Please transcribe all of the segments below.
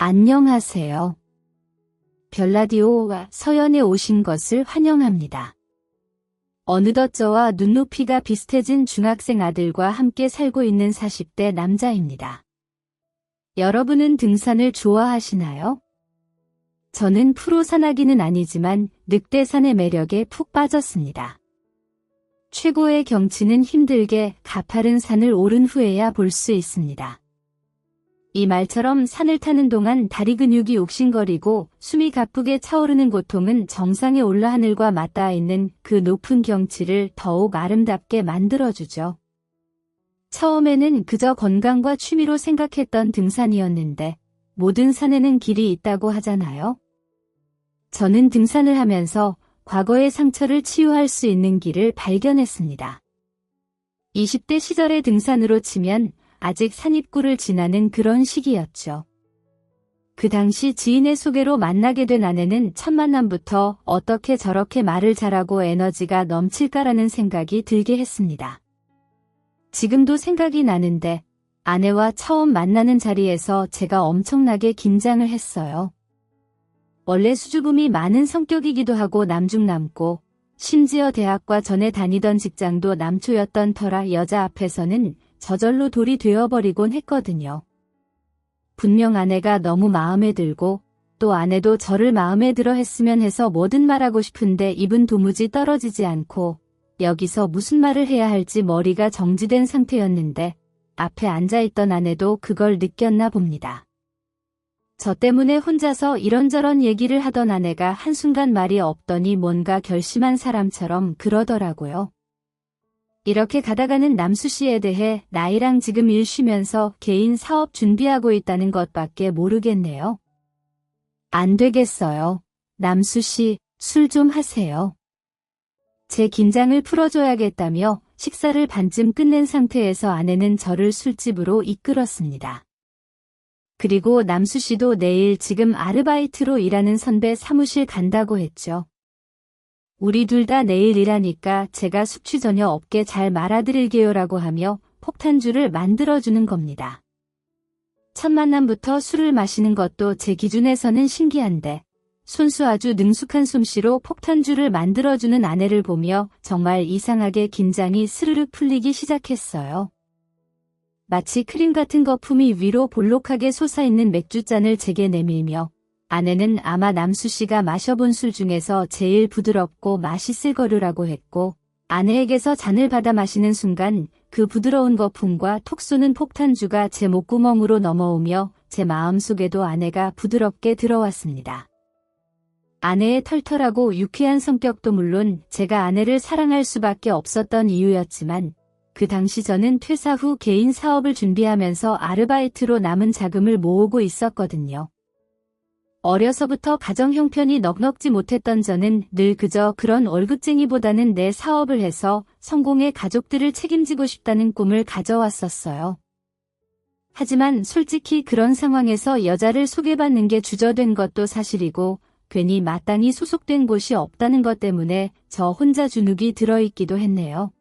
안녕하세요. 별라디오와 서연에 오신 것을 환영합니다. 어느덧 저와 눈높이가 비슷해진 중학생 아들과 함께 살고 있는 40대 남자입니다. 여러분은 등산을 좋아하시나요? 저는 프로 산악인은 아니지만 늑대산의 매력에 푹 빠졌습니다. 최고의 경치는 힘들게 가파른 산을 오른 후에야 볼 수 있습니다. 이 말처럼 산을 타는 동안 다리 근육이 욱신거리고 숨이 가쁘게 차오르는 고통은 정상에 올라 하늘과 맞닿아 있는 그 높은 경치를 더욱 아름답게 만들어주죠. 처음에는 그저 건강과 취미로 생각했던 등산이었는데 모든 산에는 길이 있다고 하잖아요. 저는 등산을 하면서 과거의 상처를 치유할 수 있는 길을 발견했습니다. 20대 시절의 등산으로 치면 아직 산입구를 지나는 그런 시기였죠. 그 당시 지인의 소개로 만나게 된 아내는 첫 만남부터 어떻게 저렇게 말을 잘하고 에너지가 넘칠까라는 생각이 들게 했습니다. 지금도 생각이 나는데 아내와 처음 만나는 자리에서 제가 엄청나게 긴장을 했어요. 원래 수줍음이 많은 성격이기도 하고 남중남고 심지어 대학과 전에 다니던 직장도 남초였던 터라 여자 앞에서는 저절로 돌이 되어버리곤 했거든요. 분명 아내가 너무 마음에 들고 또 아내도 저를 마음에 들어 했으면 해서 뭐든 말하고 싶은데 입은 도무지 떨어지지 않고 여기서 무슨 말을 해야 할지 머리가 정지된 상태였는데 앞에 앉아있던 아내도 그걸 느꼈나 봅니다. 저 때문에 혼자서 이런저런 얘기를 하던 아내가 한순간 말이 없더니 뭔가 결심한 사람처럼 그러더라고요. 이렇게 가다가는 남수 씨에 대해 나이랑 지금 일 쉬면서 개인 사업 준비하고 있다는 것밖에 모르겠네요. 안 되겠어요. 남수 씨, 술 좀 하세요. 제 긴장을 풀어줘야겠다며 식사를 반쯤 끝낸 상태에서 아내는 저를 술집으로 이끌었습니다. 그리고 남수 씨도 내일 지금 아르바이트로 일하는 선배 사무실 간다고 했죠. 우리 둘 다 내일 일하니까 제가 숙취 전혀 없게 잘 말아드릴게요라고 하며 폭탄주를 만들어주는 겁니다. 첫 만남부터 술을 마시는 것도 제 기준에서는 신기한데 손수 아주 능숙한 솜씨로 폭탄주를 만들어주는 아내를 보며 정말 이상하게 긴장이 스르륵 풀리기 시작했어요. 마치 크림 같은 거품이 위로 볼록하게 솟아있는 맥주잔을 제게 내밀며 아내는 아마 남수 씨가 마셔본 술 중에서 제일 부드럽고 맛있을 거류라고 했고 아내에게서 잔을 받아 마시는 순간 그 부드러운 거품과 톡 쏘는 폭탄주가 제 목구멍으로 넘어오며 제 마음속에도 아내가 부드럽게 들어왔습니다. 아내의 털털하고 유쾌한 성격도 물론 제가 아내를 사랑할 수밖에 없었던 이유였지만 그 당시 저는 퇴사 후 개인 사업을 준비하면서 아르바이트로 남은 자금을 모으고 있었거든요. 어려서부터 가정 형편이 넉넉지 못했던 저는 늘 그저 그런 월급쟁이보다는 내 사업을 해서 성공해 가족들을 책임지고 싶다는 꿈을 가져왔었어요. 하지만 솔직히 그런 상황에서 여자를 소개받는 게 주저된 것도 사실이고 괜히 마땅히 소속된 곳이 없다는 것 때문에 저 혼자 주눅이 들어있기도 했네요.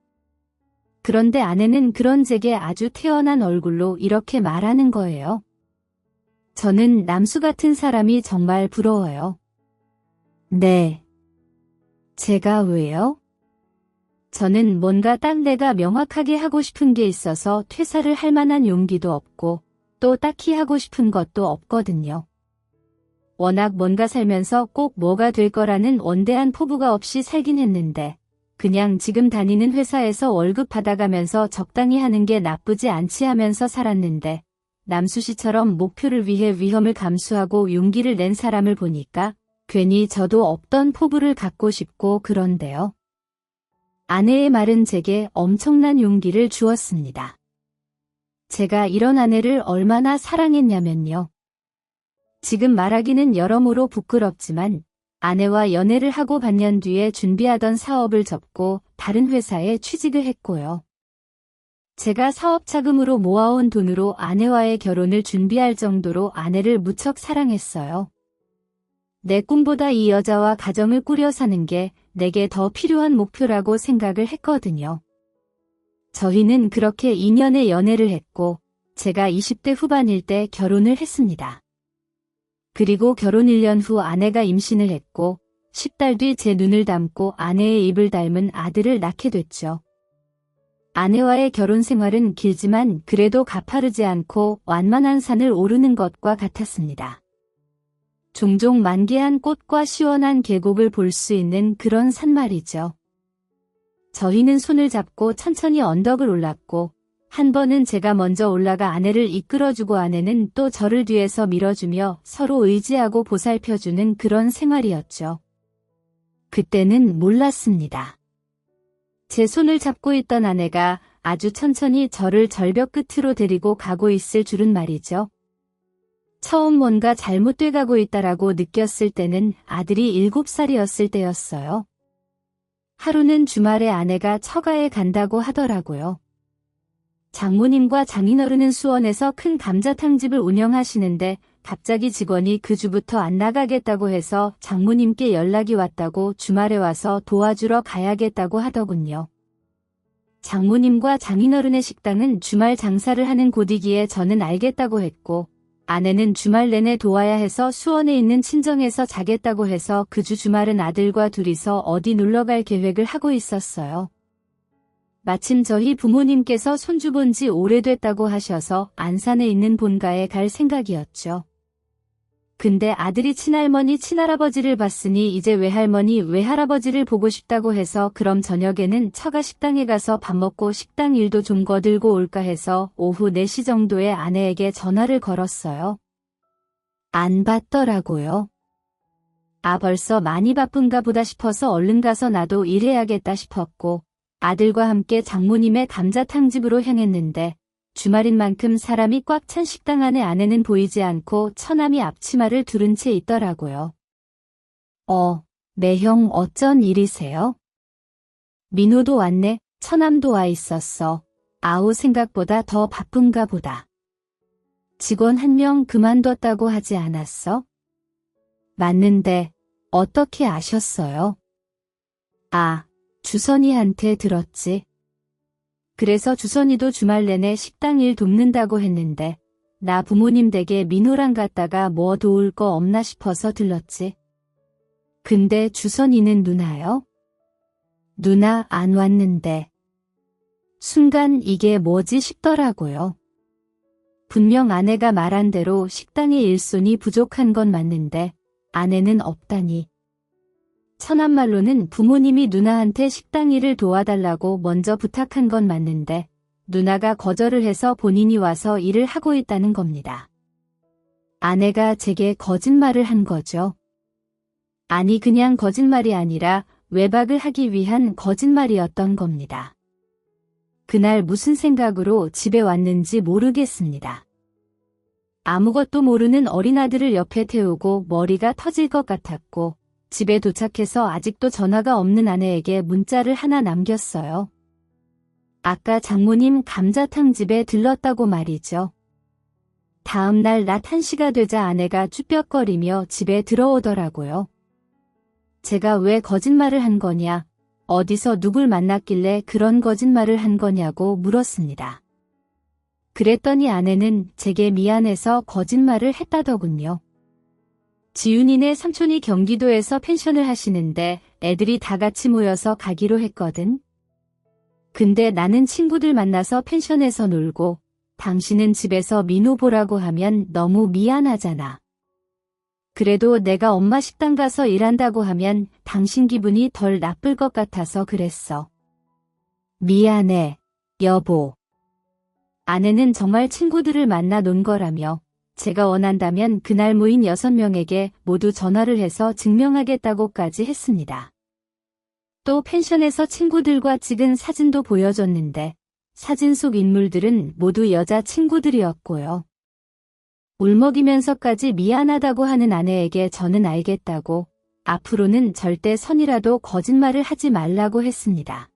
그런데 아내는 그런 제게 아주 태연한 얼굴로 이렇게 말하는 거예요. 저는 남수 같은 사람이 정말 부러워요. 네. 제가 왜요? 저는 뭔가 딱 내가 명확하게 하고 싶은 게 있어서 퇴사를 할 만한 용기도 없고 또 딱히 하고 싶은 것도 없거든요. 워낙 뭔가 살면서 꼭 뭐가 될 거라는 원대한 포부가 없이 살긴 했는데 그냥 지금 다니는 회사에서 월급 받아가면서 적당히 하는 게 나쁘지 않지 하면서 살았는데 남수 씨처럼 목표를 위해 위험을 감수하고 용기를 낸 사람을 보니까 괜히 저도 없던 포부를 갖고 싶고 그런데요. 아내의 말은 제게 엄청난 용기를 주었습니다. 제가 이런 아내를 얼마나 사랑했냐면요. 지금 말하기는 여러모로 부끄럽지만 아내와 연애를 하고 반년 뒤에 준비하던 사업을 접고 다른 회사에 취직을 했고요. 제가 사업 자금으로 모아온 돈으로 아내와의 결혼을 준비할 정도로 아내를 무척 사랑했어요. 내 꿈보다 이 여자와 가정을 꾸려 사는 게 내게 더 필요한 목표라고 생각을 했거든요. 저희는 그렇게 2년의 연애를 했고 제가 20대 후반일 때 결혼을 했습니다. 그리고 결혼 1년 후 아내가 임신을 했고 10달 뒤 제 눈을 닮고 아내의 입을 닮은 아들을 낳게 됐죠. 아내와의 결혼 생활은 길지만 그래도 가파르지 않고 완만한 산을 오르는 것과 같았습니다. 종종 만개한 꽃과 시원한 계곡을 볼 수 있는 그런 산 말이죠. 저희는 손을 잡고 천천히 언덕을 올랐고 한 번은 제가 먼저 올라가 아내를 이끌어주고 아내는 또 저를 뒤에서 밀어주며 서로 의지하고 보살펴주는 그런 생활이었죠. 그때는 몰랐습니다. 제 손을 잡고 있던 아내가 아주 천천히 저를 절벽 끝으로 데리고 가고 있을 줄은 말이죠. 처음 뭔가 잘못돼 가고 있다라고 느꼈을 때는 아들이 7살이었을 때였어요. 하루는 주말에 아내가 처가에 간다고 하더라고요. 장모님과 장인어른은 수원에서 큰 감자탕집을 운영하시는데 갑자기 직원이 그 주부터 안 나가겠다고 해서 장모님께 연락이 왔다고 주말에 와서 도와주러 가야겠다고 하더군요. 장모님과 장인어른의 식당은 주말 장사를 하는 곳이기에 저는 알겠다고 했고 아내는 주말 내내 도와야 해서 수원에 있는 친정에서 자겠다고 해서 그 주말은 아들과 둘이서 어디 놀러갈 계획을 하고 있었어요. 마침 저희 부모님께서 손주 본 지 오래됐다고 하셔서 안산에 있는 본가에 갈 생각이었죠. 근데 아들이 친할머니 친할아버지를 봤으니 이제 외할머니 외할아버지를 보고 싶다고 해서 그럼 저녁에는 처가 식당에 가서 밥 먹고 식당 일도 좀 거들고 올까 해서 오후 4시 정도에 아내에게 전화를 걸었어요. 안 받더라고요. 벌써 많이 바쁜가 보다 싶어서 얼른 가서 나도 일해야겠다 싶었고 아들과 함께 장모님의 감자탕집으로 향했는데 주말인 만큼 사람이 꽉 찬 식당 안에 아내는 보이지 않고 처남이 앞치마를 두른 채 있더라고요. 매형 어쩐 일이세요? 민호도 왔네. 처남도 와 있었어. 아우 생각보다 더 바쁜가 보다. 직원 1명 그만뒀다고 하지 않았어? 맞는데 어떻게 아셨어요? 주선이한테 들었지. 그래서 주선이도 주말 내내 식당 일 돕는다고 했는데 나 부모님 댁에 민호랑 갔다가 뭐 도울 거 없나 싶어서 들렀지. 근데 주선이는 누나요? 누나 안 왔는데. 순간 이게 뭐지 싶더라고요. 분명 아내가 말한 대로 식당의 일손이 부족한 건 맞는데 아내는 없다니. 처남말로는 부모님이 누나한테 식당 일을 도와달라고 먼저 부탁한 건 맞는데 누나가 거절을 해서 본인이 와서 일을 하고 있다는 겁니다. 아내가 제게 거짓말을 한 거죠. 아니 그냥 거짓말이 아니라 외박을 하기 위한 거짓말이었던 겁니다. 그날 무슨 생각으로 집에 왔는지 모르겠습니다. 아무것도 모르는 어린아들을 옆에 태우고 머리가 터질 것 같았고 집에 도착해서 아직도 전화가 없는 아내에게 문자를 하나 남겼어요. 아까 장모님 감자탕 집에 들렀다고 말이죠. 다음 날 낮 1시가 되자 아내가 쭈뼛거리며 집에 들어오더라고요. 제가 왜 거짓말을 한 거냐, 어디서 누굴 만났길래 그런 거짓말을 한 거냐고 물었습니다. 그랬더니 아내는 제게 미안해서 거짓말을 했다더군요. 지윤이네 삼촌이 경기도에서 펜션을 하시는데 애들이 다 같이 모여서 가기로 했거든. 근데 나는 친구들 만나서 펜션에서 놀고 당신은 집에서 민호 보라고 하면 너무 미안하잖아. 그래도 내가 엄마 식당 가서 일한다고 하면 당신 기분이 덜 나쁠 것 같아서 그랬어. 미안해, 여보. 아내는 정말 친구들을 만나 논 거라며 제가 원한다면 그날 모인 6명에게 모두 전화를 해서 증명하겠다고까지 했습니다. 또 펜션에서 친구들과 찍은 사진도 보여줬는데 사진 속 인물들은 모두 여자 친구들이었고요. 울먹이면서까지 미안하다고 하는 아내에게 저는 알겠다고 앞으로는 절대 선이라도 거짓말을 하지 말라고 했습니다.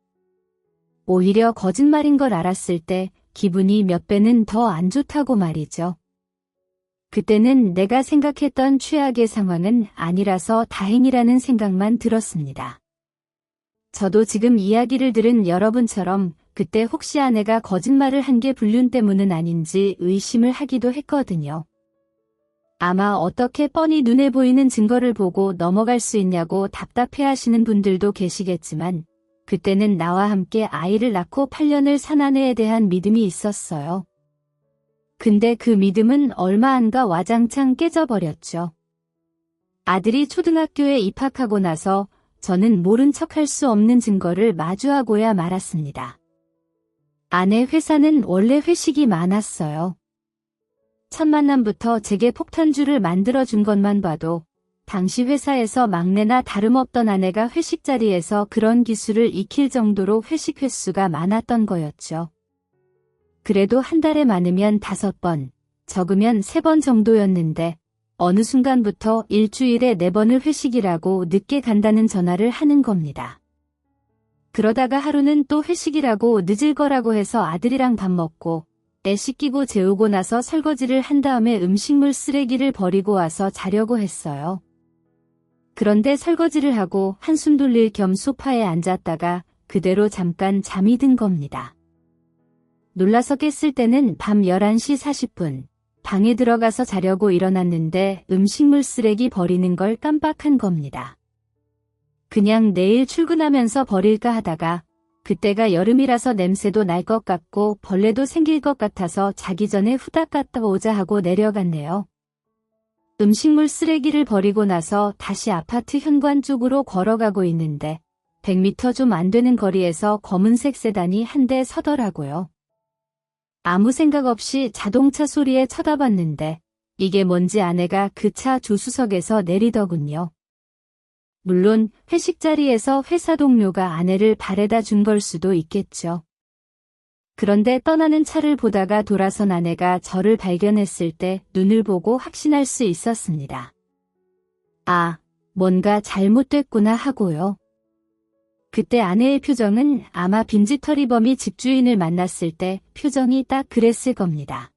오히려 거짓말인 걸 알았을 때 기분이 몇 배는 더 안 좋다고 말이죠. 그때는 내가 생각했던 최악의 상황은 아니라서 다행이라는 생각만 들었습니다. 저도 지금 이야기를 들은 여러분처럼 그때 혹시 아내가 거짓말을 한 게 불륜 때문은 아닌지 의심을 하기도 했거든요. 아마 어떻게 뻔히 눈에 보이는 증거를 보고 넘어갈 수 있냐고 답답해하시는 분들도 계시겠지만 그때는 나와 함께 아이를 낳고 8년을 산 아내에 대한 믿음이 있었어요. 근데 그 믿음은 얼마 안 가 와장창 깨져버렸죠. 아들이 초등학교에 입학하고 나서 저는 모른 척할 수 없는 증거를 마주하고야 말았습니다. 아내 회사는 원래 회식이 많았어요. 첫 만남부터 제게 폭탄주를 만들어준 것만 봐도 당시 회사에서 막내나 다름없던 아내가 회식 자리에서 그런 기술을 익힐 정도로 회식 횟수가 많았던 거였죠. 그래도 한 달에 많으면 5번, 적으면 3번 정도였는데 어느 순간부터 일주일에 4번을 회식이라고 늦게 간다는 전화를 하는 겁니다. 그러다가 하루는 또 회식이라고 늦을 거라고 해서 아들이랑 밥 먹고 애 씻기고 재우고 나서 설거지를 한 다음에 음식물 쓰레기를 버리고 와서 자려고 했어요. 그런데 설거지를 하고 한숨 돌릴 겸 소파에 앉았다가 그대로 잠깐 잠이 든 겁니다. 놀라서 깼을 때는 밤 11시 40분, 방에 들어가서 자려고 일어났는데 음식물 쓰레기 버리는 걸 깜빡한 겁니다. 그냥 내일 출근하면서 버릴까 하다가 그때가 여름이라서 냄새도 날 것 같고 벌레도 생길 것 같아서 자기 전에 후딱 갔다 오자 하고 내려갔네요. 음식물 쓰레기를 버리고 나서 다시 아파트 현관 쪽으로 걸어가고 있는데 100m 좀 안 되는 거리에서 검은색 세단이 한 대 서더라고요. 아무 생각 없이 자동차 소리에 쳐다봤는데 이게 뭔지 아내가 그 차 조수석에서 내리더군요. 물론 회식 자리에서 회사 동료가 아내를 바래다 준 걸 수도 있겠죠. 그런데 떠나는 차를 보다가 돌아선 아내가 저를 발견했을 때 눈을 보고 확신할 수 있었습니다. 아, 뭔가 잘못됐구나 하고요. 그때 아내의 표정은 아마 빈집털이범이 집주인을 만났을 때 표정이 딱 그랬을 겁니다.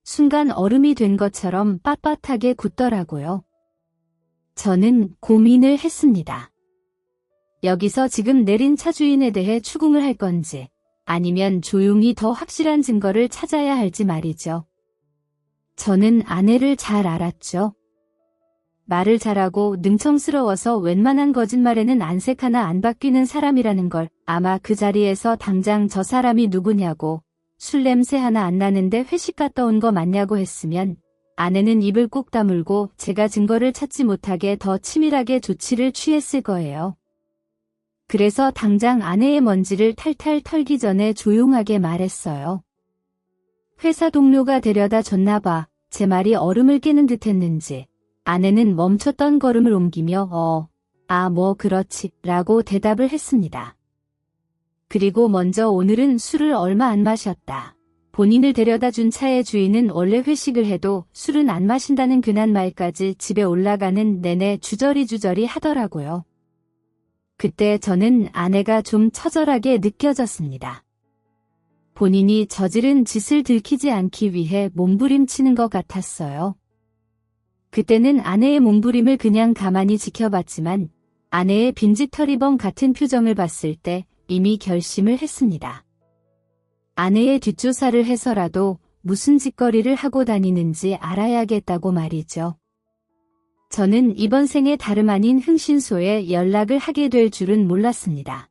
순간 얼음이 된 것처럼 빳빳하게 굳더라고요. 저는 고민을 했습니다. 여기서 지금 내린 차 주인에 대해 추궁을 할 건지 아니면 조용히 더 확실한 증거를 찾아야 할지 말이죠. 저는 아내를 잘 알았죠. 말을 잘하고 능청스러워서 웬만한 거짓말에는 안색 하나 안 바뀌는 사람이라는 걸 아마 그 자리에서 당장 저 사람이 누구냐고 술 냄새 하나 안 나는데 회식 갔다 온 거 맞냐고 했으면 아내는 입을 꾹 다물고 제가 증거를 찾지 못하게 더 치밀하게 조치를 취했을 거예요. 그래서 당장 아내의 먼지를 탈탈 털기 전에 조용하게 말했어요. 회사 동료가 데려다 줬나 봐. 제 말이 얼음을 깨는 듯 했는지 아내는 멈췄던 걸음을 옮기며 뭐 그렇지 라고 대답을 했습니다. 그리고 먼저 오늘은 술을 얼마 안 마셨다. 본인을 데려다 준 차의 주인은 원래 회식을 해도 술은 안 마신다는 근한 말까지 집에 올라가는 내내 주저리 하더라고요. 그때 저는 아내가 좀 처절하게 느껴졌습니다. 본인이 저지른 짓을 들키지 않기 위해 몸부림치는 것 같았어요. 그때는 아내의 몸부림을 그냥 가만히 지켜봤지만 아내의 빈집털이범 같은 표정을 봤을 때 이미 결심을 했습니다. 아내의 뒷조사를 해서라도 무슨 짓거리를 하고 다니는지 알아야겠다고 말이죠. 저는 이번 생에 다름 아닌 흥신소에 연락을 하게 될 줄은 몰랐습니다.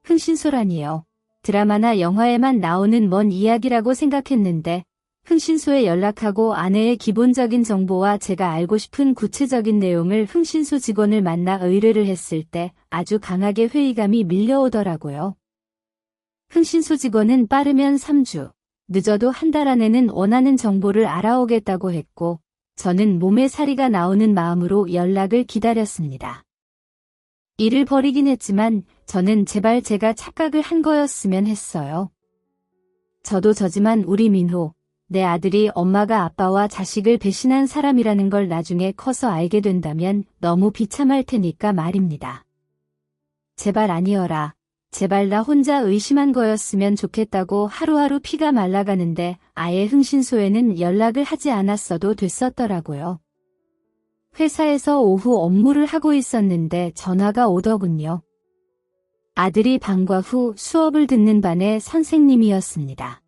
흥신소라니요. 드라마나 영화에만 나오는 먼 이야기라고 생각했는데 흥신소에 연락하고 아내의 기본적인 정보와 제가 알고 싶은 구체적인 내용을 흥신소 직원을 만나 의뢰를 했을 때 아주 강하게 회의감이 밀려오더라고요. 흥신소 직원은 빠르면 3주, 늦어도 한 달 안에는 원하는 정보를 알아오겠다고 했고 저는 몸에 사리가 나오는 마음으로 연락을 기다렸습니다. 일을 벌이긴 했지만 저는 제발 제가 착각을 한 거였으면 했어요. 저도 저지만 우리 민호, 내 아들이 엄마가 아빠와 자식을 배신한 사람이라는 걸 나중에 커서 알게 된다면 너무 비참할 테니까 말입니다. 제발 아니어라. 제발 나 혼자 의심한 거였으면 좋겠다고 하루하루 피가 말라가는데 아예 흥신소에는 연락을 하지 않았어도 됐었더라고요. 회사에서 오후 업무를 하고 있었는데 전화가 오더군요. 아들이 방과 후 수업을 듣는 반의 선생님이었습니다.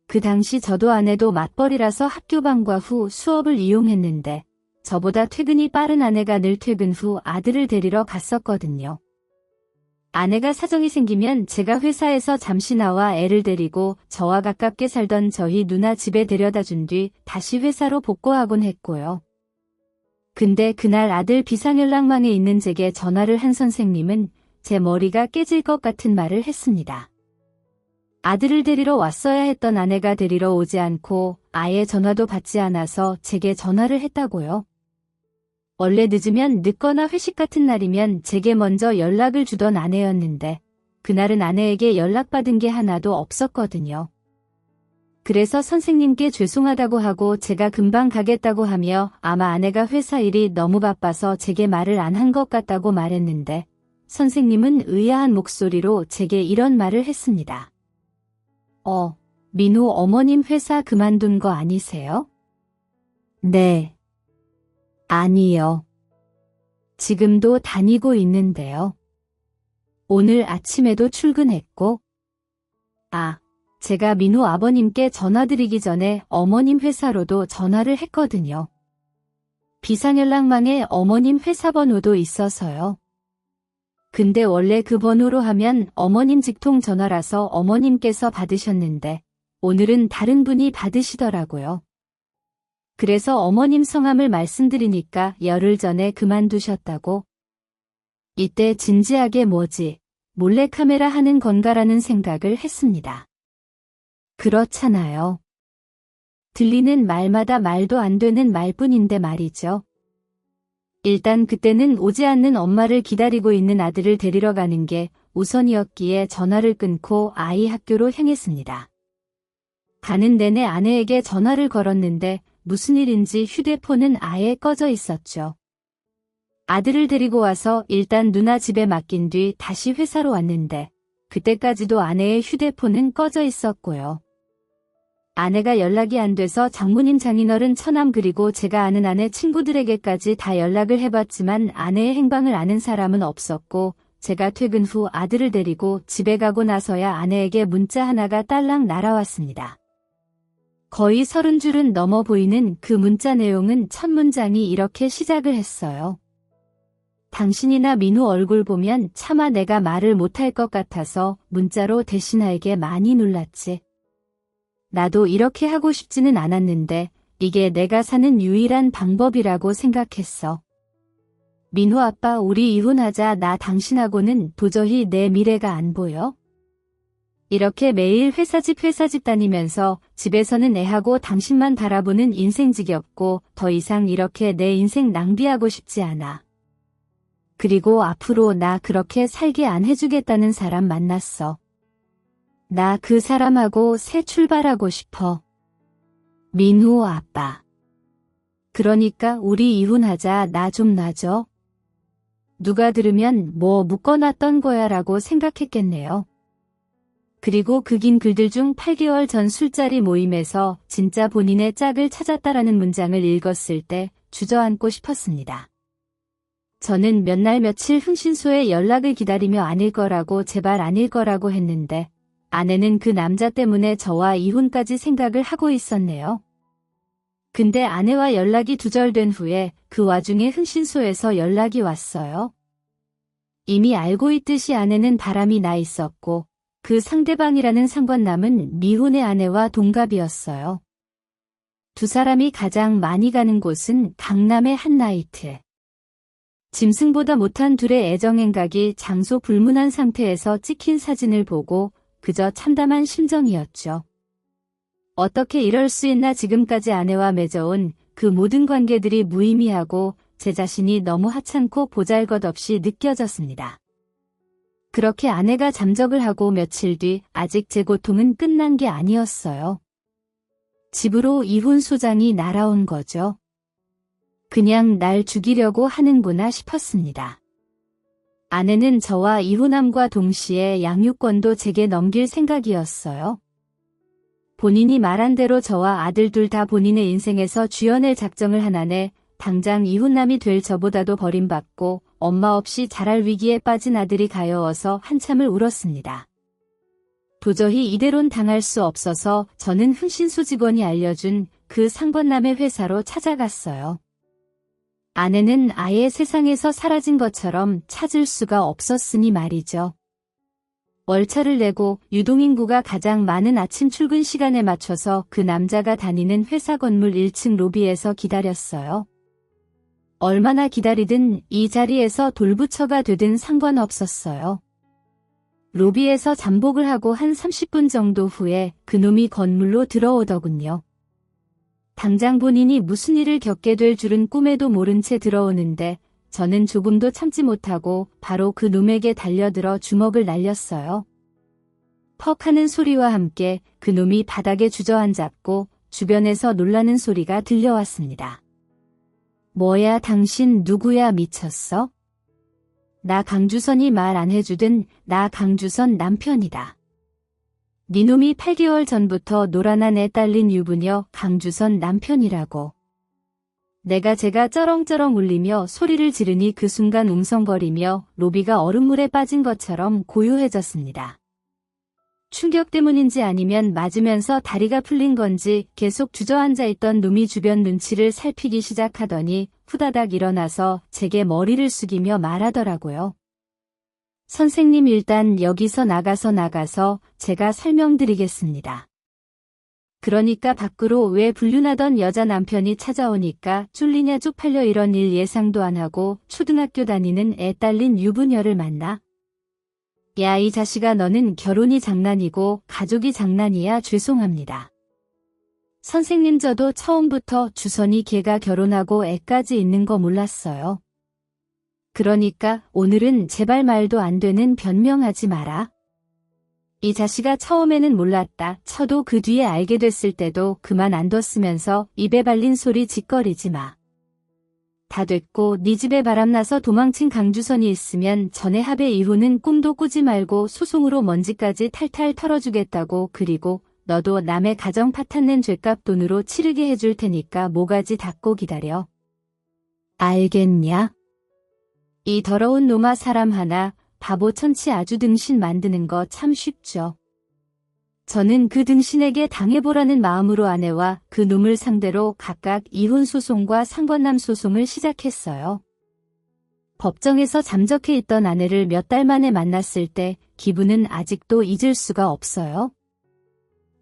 그 당시 저도 아내도 맞벌이라서 학교방과 후 수업을 이용했는데 저보다 퇴근이 빠른 아내가 늘 퇴근 후 아들을 데리러 갔었거든요. 아내가 사정이 생기면 제가 회사에서 잠시 나와 애를 데리고 저와 가깝게 살던 저희 누나 집에 데려다 준 뒤 다시 회사로 복귀하곤 했고요. 근데 그날 아들 비상연락망에 있는 제게 전화를 한 선생님은 제 머리가 깨질 것 같은 말을 했습니다. 아들을 데리러 왔어야 했던 아내가 데리러 오지 않고 아예 전화도 받지 않아서 제게 전화를 했다고요. 원래 늦으면 늦거나 회식 같은 날이면 제게 먼저 연락을 주던 아내였는데 그날은 아내에게 연락받은 게 하나도 없었거든요. 그래서 선생님께 죄송하다고 하고 제가 금방 가겠다고 하며 아마 아내가 회사 일이 너무 바빠서 제게 말을 안 한 것 같다고 말했는데 선생님은 의아한 목소리로 제게 이런 말을 했습니다. 민호 어머님 회사 그만둔 거 아니세요? 네. 아니요. 지금도 다니고 있는데요. 오늘 아침에도 출근했고. 제가 민호 아버님께 전화드리기 전에 어머님 회사로도 전화를 했거든요. 비상연락망에 어머님 회사 번호도 있어서요. 근데 원래 그 번호로 하면 어머님 직통 전화라서 어머님께서 받으셨는데 오늘은 다른 분이 받으시더라고요. 그래서 어머님 성함을 말씀드리니까 열흘 전에 그만두셨다고. 이때 진지하게 뭐지, 몰래카메라 하는 건가라는 생각을 했습니다. 그렇잖아요. 들리는 말마다 말도 안 되는 말뿐인데 말이죠. 일단 그때는 오지 않는 엄마를 기다리고 있는 아들을 데리러 가는 게 우선이었기에 전화를 끊고 아이 학교로 향했습니다. 가는 내내 아내에게 전화를 걸었는데 무슨 일인지 휴대폰은 아예 꺼져 있었죠. 아들을 데리고 와서 일단 누나 집에 맡긴 뒤 다시 회사로 왔는데 그때까지도 아내의 휴대폰은 꺼져 있었고요. 아내가 연락이 안 돼서 장모님 장인어른 처남 그리고 제가 아는 아내 친구들에게까지 다 연락을 해봤지만 아내의 행방을 아는 사람은 없었고 제가 퇴근 후 아들을 데리고 집에 가고 나서야 아내에게 문자 하나가 딸랑 날아왔습니다. 거의 30줄은 넘어 보이는 그 문자 내용은 첫 문장이 이렇게 시작을 했어요. 당신이나 민호 얼굴 보면 차마 내가 말을 못할 것 같아서 문자로 대신하에게 많이 놀랐지. 나도 이렇게 하고 싶지는 않았는데 이게 내가 사는 유일한 방법이라고 생각했어. 민호 아빠 우리 이혼하자. 나 당신하고는 도저히 내 미래가 안 보여. 이렇게 매일 회사집 다니면서 집에서는 애하고 당신만 바라보는 인생 지겹고 더 이상 이렇게 내 인생 낭비하고 싶지 않아. 그리고 앞으로 나 그렇게 살게 안 해주겠다는 사람 만났어. 나 그 사람하고 새 출발하고 싶어. 민호 아빠. 그러니까 우리 이혼하자. 나 좀 놔줘. 누가 들으면 뭐 묶어놨던 거야 라고 생각했겠네요. 그리고 그 긴 글들 중 8개월 전 술자리 모임에서 진짜 본인의 짝을 찾았다라는 문장을 읽었을 때 주저앉고 싶었습니다. 저는 몇 날 며칠 흥신소에 연락을 기다리며 아닐 거라고 제발 아닐 거라고 했는데 아내는 그 남자 때문에 저와 이혼까지 생각을 하고 있었네요. 근데 아내와 연락이 두절된 후에 그 와중에 흥신소에서 연락이 왔어요. 이미 알고 있듯이 아내는 바람이 나 있었고 그 상대방이라는 상관남은 미혼의 아내와 동갑이었어요. 두 사람이 가장 많이 가는 곳은 강남의 한 나이트. 짐승보다 못한 둘의 애정행각이 장소 불문한 상태에서 찍힌 사진을 보고 그저 참담한 심정이었죠. 어떻게 이럴 수 있나. 지금까지 아내와 맺어온 그 모든 관계들이 무의미하고 제 자신이 너무 하찮고 보잘것없이 느껴졌습니다. 그렇게 아내가 잠적을 하고 며칠 뒤 아직 제 고통은 끝난 게 아니었어요. 집으로 이혼 소장이 날아온 거죠. 그냥 날 죽이려고 하는구나 싶었습니다. 아내는 저와 이혼함과 동시에 양육권도 제게 넘길 생각이었어요. 본인이 말한 대로 저와 아들 둘 다 본인의 인생에서 쥐어낼 작정을 한 아내, 당장 이혼남이 될 저보다도 버림받고 엄마 없이 자랄 위기에 빠진 아들이 가여워서 한참을 울었습니다. 도저히 이대론 당할 수 없어서 저는 흥신소 직원이 알려준 그 상권남의 회사로 찾아갔어요. 아내는 아예 세상에서 사라진 것처럼 찾을 수가 없었으니 말이죠. 월차를 내고 유동인구가 가장 많은 아침 출근 시간에 맞춰서 그 남자가 다니는 회사 건물 1층 로비에서 기다렸어요. 얼마나 기다리든 이 자리에서 돌부처가 되든 상관없었어요. 로비에서 잠복을 하고 한 30분 정도 후에 그놈이 건물로 들어오더군요. 당장 본인이 무슨 일을 겪게 될 줄은 꿈에도 모른 채 들어오는데 저는 조금도 참지 못하고 바로 그 놈에게 달려들어 주먹을 날렸어요. 퍽 하는 소리와 함께 그놈이 바닥에 주저앉았고 주변에서 놀라는 소리가 들려왔습니다. 뭐야 당신 누구야 미쳤어? 나 강주선이 말 안 해주든 나 강주선 남편이다. 니놈이 8개월 전부터 노란한 애 딸린 유부녀 강주선 남편이라고. 제가 쩌렁쩌렁 울리며 소리를 지르니 그 순간 웅성거리며 로비가 얼음물에 빠진 것처럼 고요해졌습니다. 충격 때문인지 아니면 맞으면서 다리가 풀린 건지 계속 주저앉아 있던 놈이 주변 눈치를 살피기 시작하더니 후다닥 일어나서 제게 머리를 숙이며 말하더라고요. 선생님 일단 여기서 나가서 제가 설명드리겠습니다. 그러니까 밖으로 왜 불륜하던 여자 남편이 찾아오니까 쫄리냐 쪽팔려 이런 일 예상도 안 하고 초등학교 다니는 애 딸린 유부녀를 만나? 야 이 자식아 너는 결혼이 장난이고 가족이 장난이야 죄송합니다. 선생님 저도 처음부터 주선이 걔가 결혼하고 애까지 있는 거 몰랐어요. 그러니까 오늘은 제발 말도 안 되는 변명하지 마라. 이 자식아 처음에는 몰랐다 쳐도 그 뒤에 알게 됐을 때도 그만 안 뒀으면서 입에 발린 소리 짓거리지 마. 다 됐고 네 집에 바람나서 도망친 강주선이 있으면 전에 합의 이후는 꿈도 꾸지 말고 소송으로 먼지까지 탈탈 털어주겠다고 그리고 너도 남의 가정 파탄낸 죄값 돈으로 치르게 해줄 테니까 모가지 닫고 기다려. 알겠냐? 이 더러운 놈아 사람 하나 바보 천치 아주 등신 만드는 거 참 쉽죠. 저는 그 등신에게 당해보라는 마음으로 아내와 그 놈을 상대로 각각 이혼 소송과 상권남 소송을 시작했어요. 법정에서 잠적해 있던 아내를 몇 달 만에 만났을 때 기분은 아직도 잊을 수가 없어요.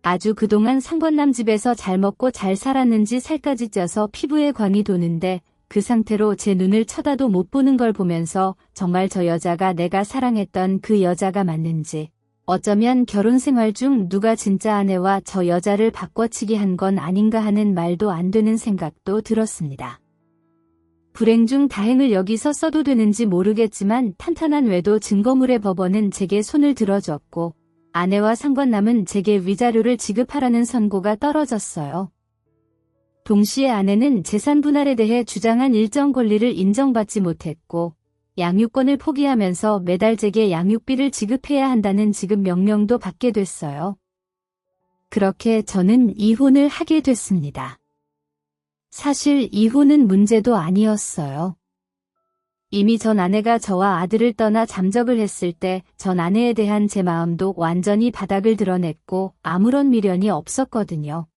아주 그동안 상권남 집에서 잘 먹고 잘 살았는지 살까지 쪄서 피부에 광이 도는데 그 상태로 제 눈을 쳐다도 못 보는 걸 보면서 정말 저 여자가 내가 사랑했던 그 여자가 맞는지 어쩌면 결혼 생활 중 누가 진짜 아내와 저 여자를 바꿔치기 한 건 아닌가 하는 말도 안 되는 생각도 들었습니다. 불행 중 다행을 여기서 써도 되는지 모르겠지만 탄탄한 외도 증거물의 법원은 제게 손을 들어줬고 아내와 상권남은 제게 위자료를 지급하라는 선고가 떨어졌어요. 동시에 아내는 재산 분할에 대해 주장한 일정 권리를 인정받지 못했고 양육권을 포기하면서 매달 제게 양육비를 지급해야 한다는 지급 명령도 받게 됐어요. 그렇게 저는 이혼을 하게 됐습니다. 사실 이혼은 문제도 아니었어요. 이미 전 아내가 저와 아들을 떠나 잠적을 했을 때 전 아내에 대한 제 마음도 완전히 바닥을 드러냈고 아무런 미련이 없었거든요.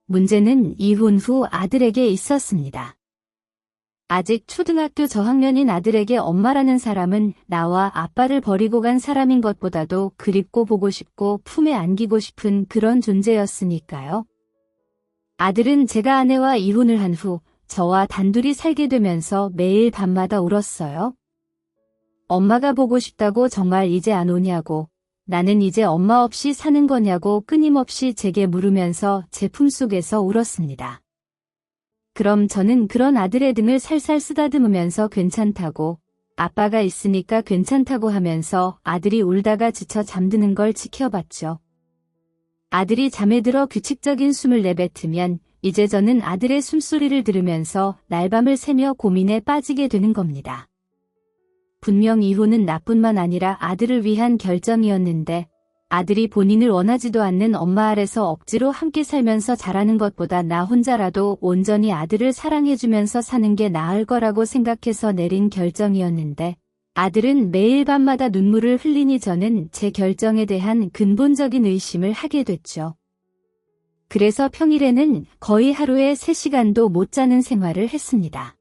문제는 이혼 후 아들에게 있었습니다. 아직 초등학교 저학년인 아들에게 엄마라는 사람은 나와 아빠를 버리고 간 사람인 것보다도 그립고 보고 싶고 품에 안기고 싶은 그런 존재였으니까요. 아들은 제가 아내와 이혼을 한 후 저와 단둘이 살게 되면서 매일 밤마다 울었어요. 엄마가 보고 싶다고 정말 이제 안 오냐고, 나는 이제 엄마 없이 사는 거냐고 끊임없이 제게 물으면서 제 품속에서 울었습니다. 그럼 저는 그런 아들의 등을 살살 쓰다듬으면서 괜찮다고, 아빠가 있으니까 괜찮다고 하면서 아들이 울다가 지쳐 잠드는 걸 지켜봤죠. 아들이 잠에 들어 규칙적인 숨을 내뱉으면 이제 저는 아들의 숨소리를 들으면서 날밤을 새며 고민에 빠지게 되는 겁니다. 분명 이혼은 나뿐만 아니라 아들을 위한 결정이었는데 아들이 본인을 원하지도 않는 엄마 아래서 억지로 함께 살면서 자라는 것보다 나 혼자라도 온전히 아들을 사랑해주면서 사는 게 나을 거라고 생각해서 내린 결정이었는데 아들은 매일 밤마다 눈물을 흘리니 저는 제 결정에 대한 근본적인 의심을 하게 됐죠. 그래서 평일에는 거의 하루에 3시간도 못 자는 생활을 했습니다.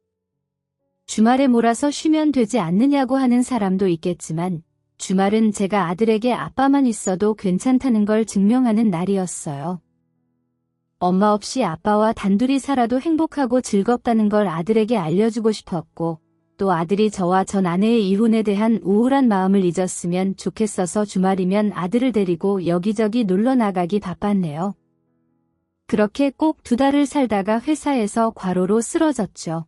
주말에 몰아서 쉬면 되지 않느냐고 하는 사람도 있겠지만 주말은 제가 아들에게 아빠만 있어도 괜찮다는 걸 증명하는 날이었어요. 엄마 없이 아빠와 단둘이 살아도 행복하고 즐겁다는 걸 아들에게 알려주고 싶었고 또 아들이 저와 전 아내의 이혼에 대한 우울한 마음을 잊었으면 좋겠어서 주말이면 아들을 데리고 여기저기 놀러 나가기 바빴네요. 그렇게 꼭 2달을 살다가 회사에서 과로로 쓰러졌죠.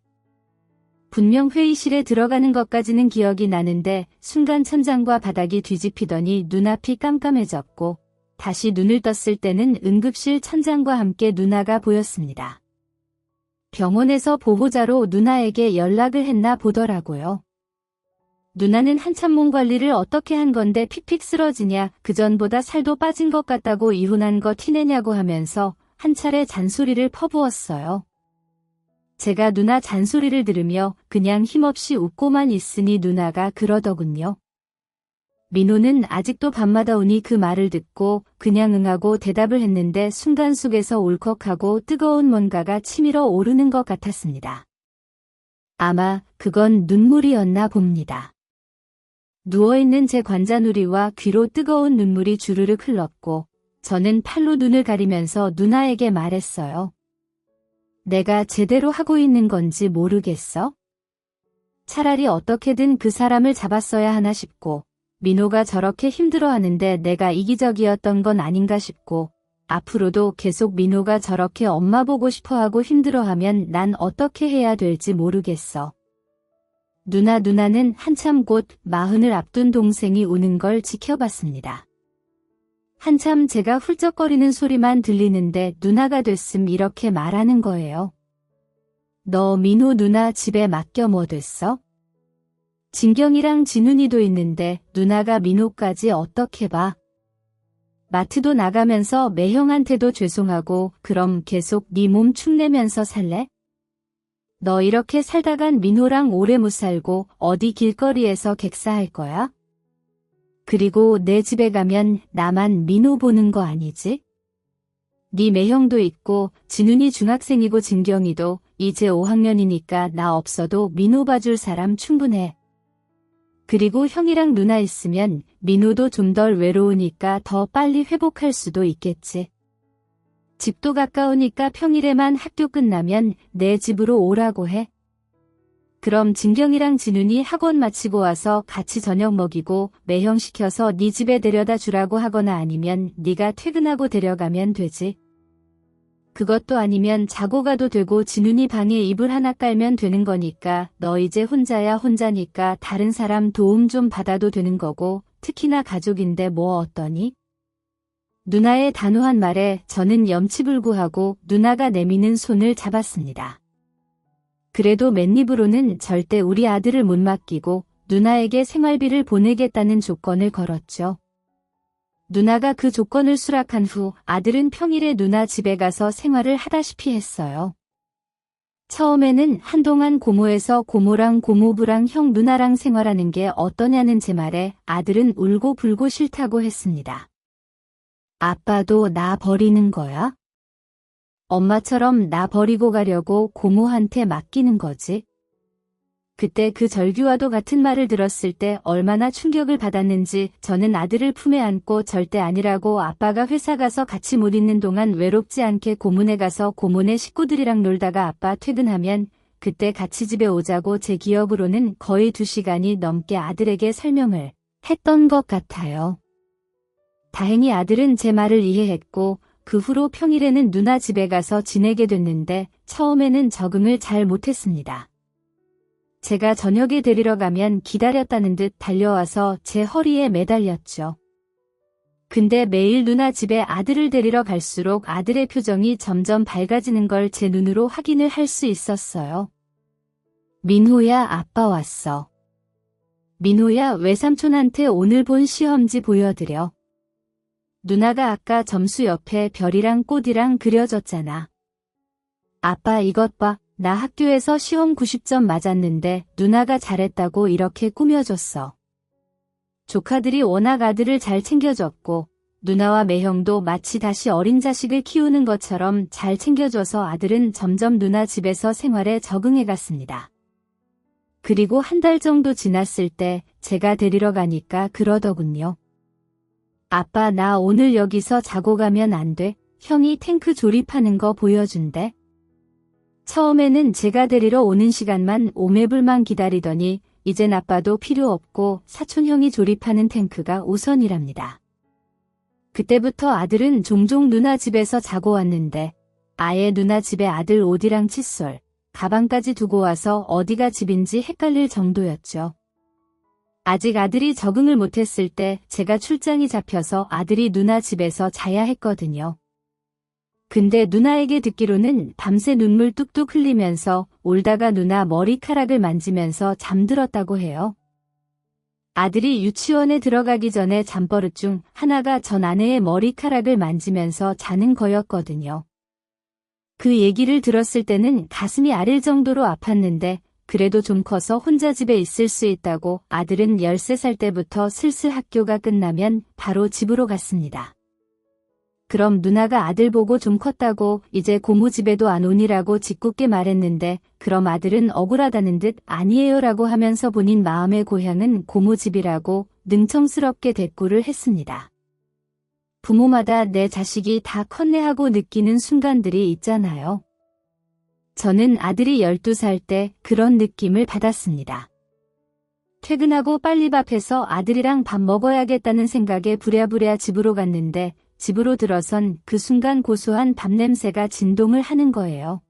분명 회의실에 들어가는 것까지는 기억이 나는데 순간 천장과 바닥이 뒤집히더니 눈앞이 깜깜해졌고 다시 눈을 떴을 때는 응급실 천장과 함께 누나가 보였습니다. 병원에서 보호자로 누나에게 연락을 했나 보더라고요. 누나는 한참 몸 관리를 어떻게 한 건데 픽픽 쓰러지냐, 그전보다 살도 빠진 것 같다고 이혼한 거 티내냐고 하면서 한 차례 잔소리를 퍼부었어요. 제가 누나 잔소리를 들으며 그냥 힘없이 웃고만 있으니 누나가 그러더군요. 민호는 아직도 밤마다 오니 그 말을 듣고 그냥 응하고 대답을 했는데 순간 속에서 울컥하고 뜨거운 뭔가가 치밀어 오르는 것 같았습니다. 아마 그건 눈물이었나 봅니다. 누워있는 제 관자놀이와 귀로 뜨거운 눈물이 주르륵 흘렀고 저는 팔로 눈을 가리면서 누나에게 말했어요. 내가 제대로 하고 있는 건지 모르겠어? 차라리 어떻게든 그 사람을 잡았어야 하나 싶고 민호가 저렇게 힘들어하는데 내가 이기적이었던 건 아닌가 싶고 앞으로도 계속 민호가 저렇게 엄마 보고 싶어하고 힘들어하면 난 어떻게 해야 될지 모르겠어. 누나는 한참 곧 40을 앞둔 동생이 우는 걸 지켜봤습니다. 한참 제가 훌쩍거리는 소리만 들리는데 누나가 됐음 이렇게 말하는 거예요. 너 민호 누나 집에 맡겨 뭐 됐어? 진경이랑 진훈이도 있는데 누나가 민호까지 어떻게 봐? 마트도 나가면서 매형한테도 죄송하고 그럼 계속 네 몸 축내면서 살래? 너 이렇게 살다간 민호랑 오래 못 살고 어디 길거리에서 객사할 거야? 그리고 내 집에 가면 나만 민호 보는 거 아니지? 네 매형도 있고 진훈이 중학생이고 진경이도 이제 5학년이니까 나 없어도 민호 봐줄 사람 충분해. 그리고 형이랑 누나 있으면 민호도 좀 덜 외로우니까 더 빨리 회복할 수도 있겠지. 집도 가까우니까 평일에만 학교 끝나면 내 집으로 오라고 해. 그럼 진경이랑 진훈이 학원 마치고 와서 같이 저녁 먹이고 매형 시켜서 네 집에 데려다 주라고 하거나 아니면 네가 퇴근하고 데려가면 되지. 그것도 아니면 자고 가도 되고 진훈이 방에 이불 하나 깔면 되는 거니까 너 이제 혼자야 혼자니까 다른 사람 도움 좀 받아도 되는 거고 특히나 가족인데 뭐 어떠니? 누나의 단호한 말에 저는 염치불구하고 누나가 내미는 손을 잡았습니다. 그래도 맨입으로는 절대 우리 아들을 못 맡기고 누나에게 생활비를 보내겠다는 조건을 걸었죠. 누나가 그 조건을 수락한 후 아들은 평일에 누나 집에 가서 생활을 하다시피 했어요. 처음에는 한동안 고모에서 고모랑 고모부랑 형 누나랑 생활하는 게 어떠냐는 제 말에 아들은 울고 불고 싫다고 했습니다. 아빠도 나 버리는 거야? 엄마처럼 나 버리고 가려고 고모한테 맡기는 거지? 그때 그 절규와도 같은 말을 들었을 때 얼마나 충격을 받았는지 저는 아들을 품에 안고 절대 아니라고 아빠가 회사 가서 같이 못 있는 동안 외롭지 않게 고모네 가서 고모네 식구들이랑 놀다가 아빠 퇴근하면 그때 같이 집에 오자고 제 기억으로는 거의 2시간이 넘게 아들에게 설명을 했던 것 같아요. 다행히 아들은 제 말을 이해했고 그 후로 평일에는 누나 집에 가서 지내게 됐는데 처음에는 적응을 잘 못했습니다. 제가 저녁에 데리러 가면 기다렸다는 듯 달려와서 제 허리에 매달렸죠. 근데 매일 누나 집에 아들을 데리러 갈수록 아들의 표정이 점점 밝아지는 걸 제 눈으로 확인을 할 수 있었어요. 민호야, 아빠 왔어. 민호야, 외삼촌한테 오늘 본 시험지 보여드려. 누나가 아까 점수 옆에 별이랑 꽃이랑 그려줬잖아. 아빠 이것 봐. 나 학교에서 시험 90점 맞았는데 누나가 잘했다고 이렇게 꾸며줬어. 조카들이 워낙 아들을 잘 챙겨줬고 누나와 매형도 마치 다시 어린 자식을 키우는 것처럼 잘 챙겨줘서 아들은 점점 누나 집에서 생활에 적응해갔습니다. 그리고 한 달 정도 지났을 때 제가 데리러 가니까 그러더군요. 아빠, 나 오늘 여기서 자고 가면 안 돼? 형이 탱크 조립하는 거 보여준대. 처음에는 제가 데리러 오는 시간만 오매불만 기다리더니 이젠 아빠도 필요 없고 사촌 형이 조립하는 탱크가 우선이랍니다. 그때부터 아들은 종종 누나 집에서 자고 왔는데 아예 누나 집에 아들 옷이랑 칫솔, 가방까지 두고 와서 어디가 집인지 헷갈릴 정도였죠. 아직 아들이 적응을 못했을 때 제가 출장이 잡혀서 아들이 누나 집에서 자야 했거든요. 근데 누나에게 듣기로는 밤새 눈물 뚝뚝 흘리면서 울다가 누나 머리카락을 만지면서 잠들었다고 해요. 아들이 유치원에 들어가기 전에 잠버릇 중 하나가 전 아내의 머리카락을 만지면서 자는 거였거든요. 그 얘기를 들었을 때는 가슴이 아릴 정도로 아팠는데 그래도 좀 커서 혼자 집에 있을 수 있다고 아들은 13살 때부터 슬슬 학교가 끝나면 바로 집으로 갔습니다. 그럼 누나가 아들 보고 좀 컸다고 이제 고모 집에도 안 오니라고 짓궂게 말했는데 그럼 아들은 억울하다는 듯 아니에요라고 하면서 본인 마음의 고향은 고모 집이라고 능청스럽게 대꾸를 했습니다. 부모마다 내 자식이 다 컸네 하고 느끼는 순간들이 있잖아요. 저는 아들이 12살 때 그런 느낌을 받았습니다. 퇴근하고 빨리 밥해서 아들이랑 밥 먹어야겠다는 생각에 부랴부랴 집으로 갔는데 집으로 들어선 그 순간 고소한 밥 냄새가 진동을 하는 거예요.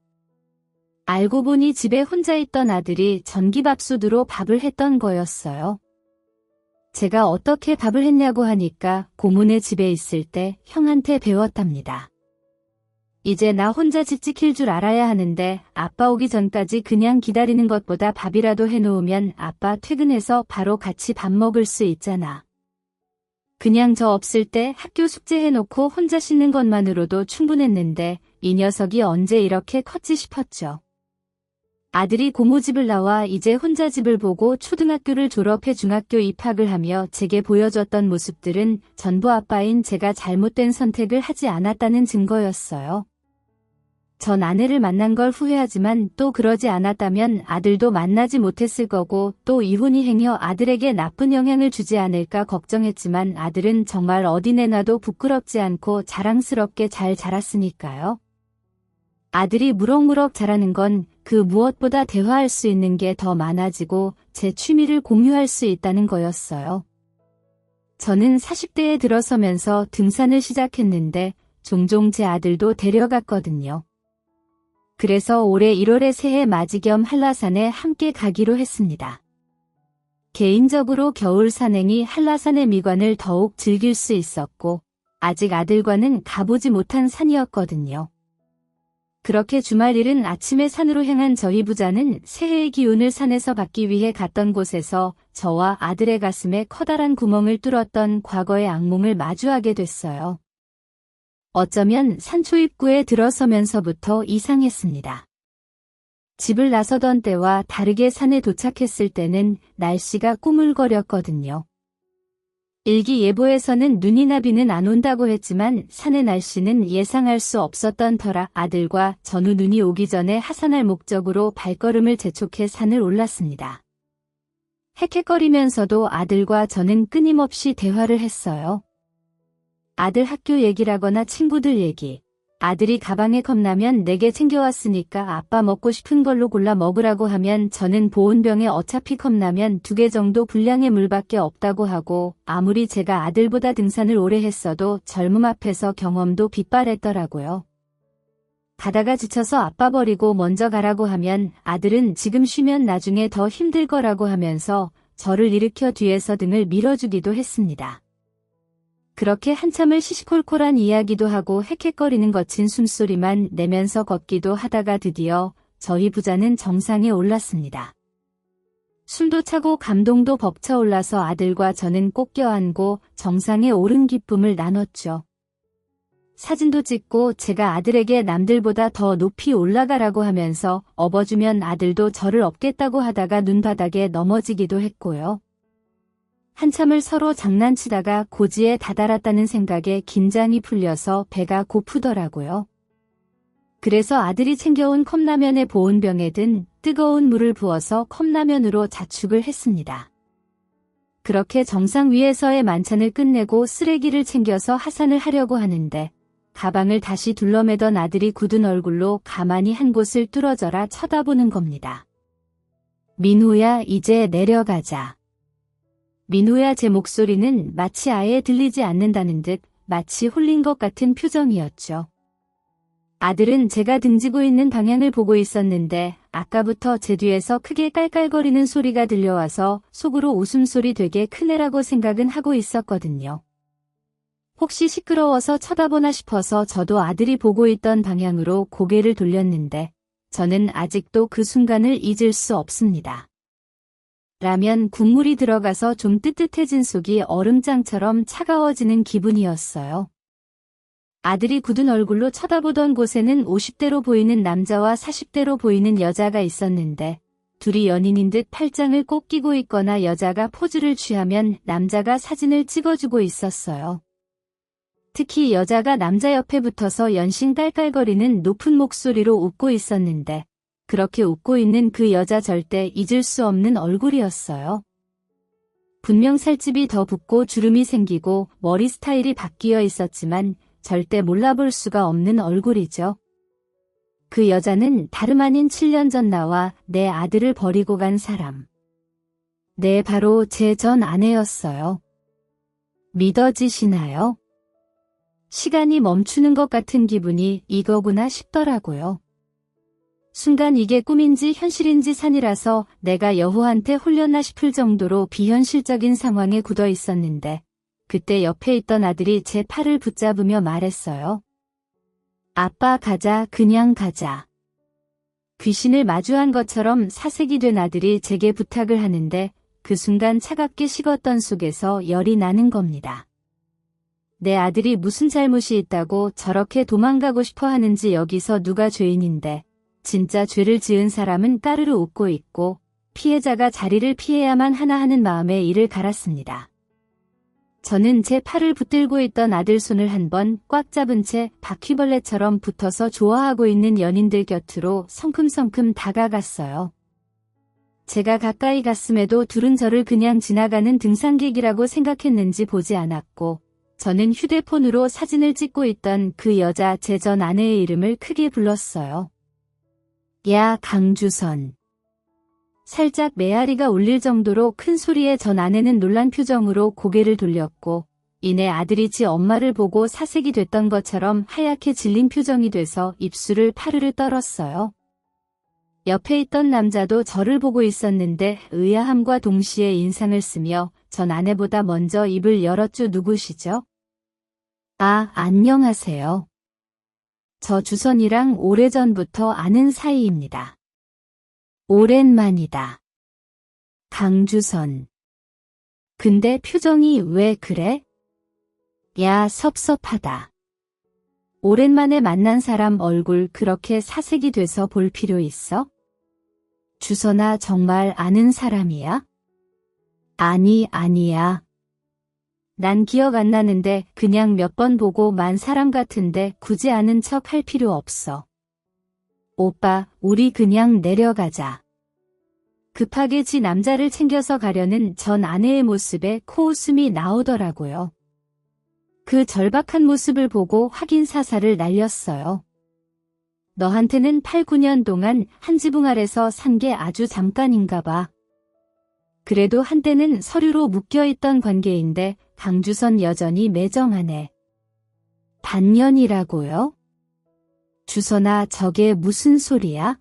알고 보니 집에 혼자 있던 아들이 전기밥솥으로 밥을 했던 거였어요. 제가 어떻게 밥을 했냐고 하니까 고모네 집에 있을 때 형한테 배웠답니다. 이제 나 혼자 집 지킬 줄 알아야 하는데 아빠 오기 전까지 그냥 기다리는 것보다 밥이라도 해놓으면 아빠 퇴근해서 바로 같이 밥 먹을 수 있잖아. 그냥 저 없을 때 학교 숙제 해놓고 혼자 씻는 것만으로도 충분했는데 이 녀석이 언제 이렇게 컸지 싶었죠. 아들이 고모 집을 나와 이제 혼자 집을 보고 초등학교를 졸업해 중학교 입학을 하며 제게 보여줬던 모습들은 전부 아빠인 제가 잘못된 선택을 하지 않았다는 증거였어요. 전 아내를 만난 걸 후회하지만 또 그러지 않았다면 아들도 만나지 못했을 거고 또 이혼이 행여 아들에게 나쁜 영향을 주지 않을까 걱정했지만 아들은 정말 어디 내놔도 부끄럽지 않고 자랑스럽게 잘 자랐으니까요. 아들이 무럭무럭 자라는 건 그 무엇보다 대화할 수 있는 게 더 많아지고 제 취미를 공유할 수 있다는 거였어요. 저는 40대에 들어서면서 등산을 시작했는데 종종 제 아들도 데려갔거든요. 그래서 올해 1월에 새해 맞이 겸 한라산에 함께 가기로 했습니다. 개인적으로 겨울 산행이 한라산의 미관을 더욱 즐길 수 있었고 아직 아들과는 가보지 못한 산이었거든요. 그렇게 주말일은 아침에 산으로 향한 저희 부자는 새해의 기운을 산에서 받기 위해 갔던 곳에서 저와 아들의 가슴에 커다란 구멍을 뚫었던 과거의 악몽을 마주하게 됐어요. 어쩌면 산초 입구에 들어서면서부터 이상했습니다. 집을 나서던 때와 다르게 산에 도착했을 때는 날씨가 꾸물거렸거든요. 일기예보에서는 눈이나 비는 안 온다고 했지만 산의 날씨는 예상할 수 없었던 터라 아들과 전후 눈이 오기 전에 하산할 목적으로 발걸음을 재촉해 산을 올랐습니다. 헥헥거리면서도 아들과 저는 끊임없이 대화를 했어요. 아들 학교 얘기라거나 친구들 얘기. 아들이 가방에 컵라면 4개 챙겨왔으니까 아빠 먹고 싶은 걸로 골라 먹으라고 하면 저는 보온병에 어차피 컵라면 2개 정도 분량의 물밖에 없다고 하고 아무리 제가 아들보다 등산을 오래 했어도 젊음 앞에서 경험도 빗발했더라고요. 가다가 지쳐서 아빠 버리고 먼저 가라고 하면 아들은 지금 쉬면 나중에 더 힘들 거라고 하면서 저를 일으켜 뒤에서 등을 밀어주기도 했습니다. 그렇게 한참을 시시콜콜한 이야기도 하고 헥헥거리는 거친 숨소리만 내면서 걷기도 하다가 드디어 저희 부자는 정상에 올랐습니다. 숨도 차고 감동도 벅차올라서 아들과 저는 꼭 껴안고 정상에 오른 기쁨을 나눴죠. 사진도 찍고 제가 아들에게 남들보다 더 높이 올라가라고 하면서 업어주면 아들도 저를 업겠다고 하다가 눈바닥에 넘어지기도 했고요. 한참을 서로 장난치다가 고지에 다다랐다는 생각에 긴장이 풀려서 배가 고프더라고요. 그래서 아들이 챙겨온 컵라면에 보온병에 든 뜨거운 물을 부어서 컵라면으로 자축을 했습니다. 그렇게 정상 위에서의 만찬을 끝내고 쓰레기를 챙겨서 하산을 하려고 하는데 가방을 다시 둘러매던 아들이 굳은 얼굴로 가만히 한 곳을 뚫어져라 쳐다보는 겁니다. 민호야, 이제 내려가자. 민호야, 제 목소리는 마치 아예 들리지 않는다는 듯 마치 홀린 것 같은 표정이었죠. 아들은 제가 등지고 있는 방향을 보고 있었는데 아까부터 제 뒤에서 크게 깔깔거리는 소리가 들려와서 속으로 웃음소리 되게 크네라고 생각은 하고 있었거든요. 혹시 시끄러워서 쳐다보나 싶어서 저도 아들이 보고 있던 방향으로 고개를 돌렸는데 저는 아직도 그 순간을 잊을 수 없습니다. 라면 국물이 들어가서 좀 뜨뜻해진 속이 얼음장처럼 차가워지는 기분이었어요. 아들이 굳은 얼굴로 쳐다보던 곳에는 50대로 보이는 남자와 40대로 보이는 여자가 있었는데 둘이 연인인 듯 팔짱을 꼭 끼고 있거나 여자가 포즈를 취하면 남자가 사진을 찍어주고 있었어요. 특히 여자가 남자 옆에 붙어서 연신 깔깔거리는 높은 목소리로 웃고 있었는데 그렇게 웃고 있는 그 여자 절대 잊을 수 없는 얼굴이었어요. 분명 살집이 더 붓고 주름이 생기고 머리 스타일이 바뀌어 있었지만 절대 몰라볼 수가 없는 얼굴이죠. 그 여자는 다름 아닌 7년 전 나와 내 아들을 버리고 간 사람. 네, 바로 제 전 아내였어요. 믿어지시나요? 시간이 멈추는 것 같은 기분이 이거구나 싶더라고요. 순간 이게 꿈인지 현실인지 산이라서 내가 여호한테 홀렸나 싶을 정도로 비현실적인 상황에 굳어 있었는데 그때 옆에 있던 아들이 제 팔을 붙잡으며 말했어요. 아빠, 가자, 그냥 가자. 귀신을 마주한 것처럼 사색이 된 아들이 제게 부탁을 하는데 그 순간 차갑게 식었던 속에서 열이 나는 겁니다. 내 아들이 무슨 잘못이 있다고 저렇게 도망가고 싶어 하는지, 여기서 누가 죄인인데 진짜 죄를 지은 사람은 까르르 웃고 있고 피해자가 자리를 피해야만 하나 하는 마음에 이를 갈았습니다. 저는 제 팔을 붙들고 있던 아들 손을 한 번 꽉 잡은 채 바퀴벌레처럼 붙어서 좋아하고 있는 연인들 곁으로 성큼성큼 다가갔어요. 제가 가까이 갔음에도 둘은 저를 그냥 지나가는 등산객이라고 생각했는지 보지 않았고 저는 휴대폰으로 사진을 찍고 있던 그 여자, 제 전 아내의 이름을 크게 불렀어요. 야, 강주선. 살짝 메아리가 울릴 정도로 큰 소리에 전 아내는 놀란 표정으로 고개를 돌렸고 이내 아들이 지 엄마를 보고 사색이 됐던 것처럼 하얗게 질린 표정이 돼서 입술을 파르르 떨었어요. 옆에 있던 남자도 저를 보고 있었는데 의아함과 동시에 인상을 쓰며 전 아내보다 먼저 입을 열었죠. 누구시죠? 아, 안녕하세요. 저 주선이랑 오래전부터 아는 사이입니다. 오랜만이다. 강주선. 근데 표정이 왜 그래? 야, 섭섭하다. 오랜만에 만난 사람 얼굴 그렇게 사색이 돼서 볼 필요 있어? 주선아, 정말 아는 사람이야? 아니, 아니야. 난 기억 안 나는데 그냥 몇 번 보고 만 사람 같은데 굳이 아는 척 할 필요 없어. 오빠, 우리 그냥 내려가자. 급하게 지 남자를 챙겨서 가려는 전 아내의 모습에 코웃음이 나오더라고요. 그 절박한 모습을 보고 확인 사살을 날렸어요. 너한테는 8, 9년 동안 한 지붕 아래서 산 게 아주 잠깐인가 봐. 그래도 한때는 서류로 묶여있던 관계인데 강주선 여전히 매정하네. 반년이라고요? 주선아, 저게 무슨 소리야?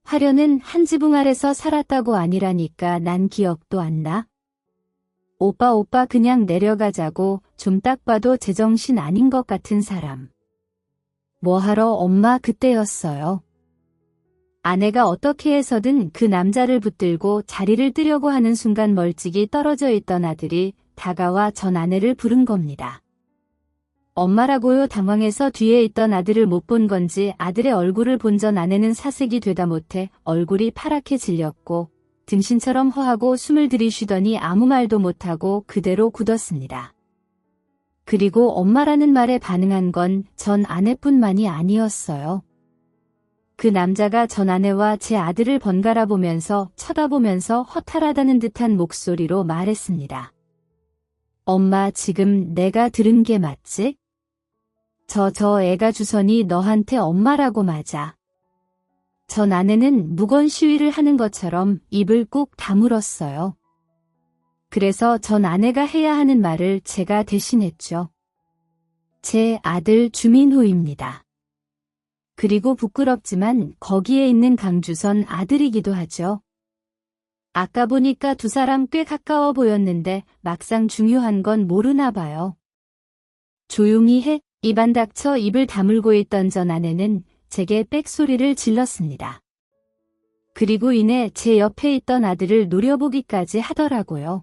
화려는 한 지붕 아래서 살았다고 아니라니까 난 기억도 안 나. 오빠 그냥 내려가자고. 좀 딱 봐도 제정신 아닌 것 같은 사람. 뭐하러? 엄마, 그때였어요. 아내가 어떻게 해서든 그 남자를 붙들고 자리를 뜨려고 하는 순간 멀찍이 떨어져 있던 아들이 다가와 전 아내를 부른 겁니다. 엄마라고요? 당황해서 뒤에 있던 아들을 못 본 건지 아들의 얼굴을 본 전 아내는 사색이 되다 못해 얼굴이 파랗게 질렸고 등신처럼 허하고 숨을 들이쉬더니 아무 말도 못하고 그대로 굳었습니다. 그리고 엄마라는 말에 반응한 건 전 아내뿐만이 아니었어요. 그 남자가 전 아내와 제 아들을 번갈아 보면서 쳐다보면서 허탈하다는 듯한 목소리로 말했습니다. 엄마, 지금 내가 들은 게 맞지? 저 애가 주선이 너한테 엄마라고 맞아. 전 아내는 무건 시위를 하는 것처럼 입을 꾹 다물었어요. 그래서 전 아내가 해야 하는 말을 제가 대신했죠. 제 아들 주민호입니다. 그리고 부끄럽지만 거기에 있는 강주선 아들이기도 하죠. 아까 보니까 두 사람 꽤 가까워 보였는데 막상 중요한 건 모르나 봐요. 조용히 해. 입안 닥쳐 입을 다물고 있던 전 아내는 제게 빽소리를 질렀습니다. 그리고 이내 제 옆에 있던 아들을 노려보기까지 하더라고요.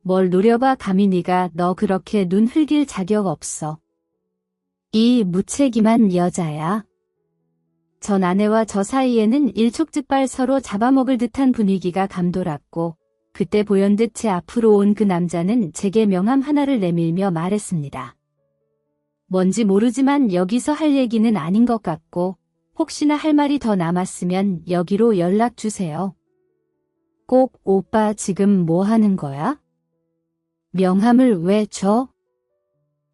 뭘 노려봐. 감히 네가 너 그렇게 눈 흘길 자격 없어. 이 무책임한 여자야. 전 아내와 저 사이에는 일촉즉발 서로 잡아먹을 듯한 분위기가 감돌았고 그때 보연듯 제 앞으로 온 그 남자는 제게 명함 하나를 내밀며 말했습니다. 뭔지 모르지만 여기서 할 얘기는 아닌 것 같고 혹시나 할 말이 더 남았으면 여기로 연락 주세요. 꼭. 오빠 지금 뭐 하는 거야? 명함을 왜 줘?